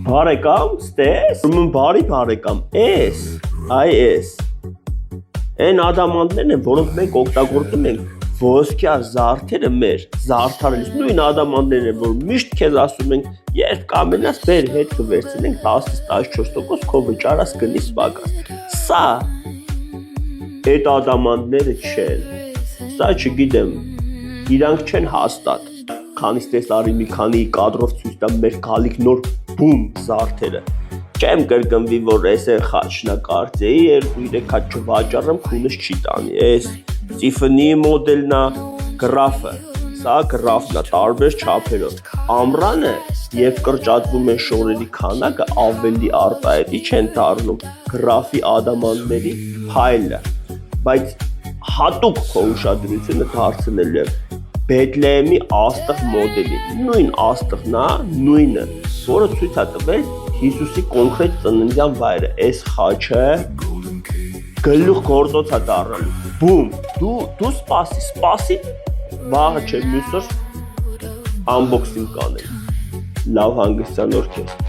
Բարեկամ, ստես, ուրեմն բարի բարեկամ, էս, այ էս, այն ադամանդներն են, որոնք մենք օգտագործում ենք ոսկյա զարդերը մեր զարդարելիս, նույն ադամանդներն են, որ միշտ քեզ ասում ենք, երբ կամենաս մեր հետ կվերցնենք 10-14% քո վճարած գնից պակաս, սա այդ ադամանդները չեն, սա չգիտեմ, իրանք չեն հաստատ, քանի ստես արի մի քանի կադրով ցույց տամ մեր գալիք նոր բում զարդերը, չեմ կրկնվի, որ ես են խաչնակարծեի, 2-3 հատ չվաճառեմ, քունս չի տանի, ես Tiffany մոդելն է, գրաֆը, սա գրաֆն է, տարբեր չափերով, ամռանը և կրճատվում են շորերի քանակը ավելի արտահայտիչ չեն դառնում գրաֆի ադամանդների փայլը, բայց հատուկ քո ուշադրությունը դարձնելու եմ Բեթլեհեմի աստղ մոդելի, նույն աստղն է, նույնը, որը ցույց է տվել Հիսուսի կոնկրետ ծննդյան վայրը, այս խաչը գլուխ գործոց է դառնալու, բում, դու սպասի, վաղը չէ մյուս օր unboxing կանենք, լավ հանգստյան օր քեզ։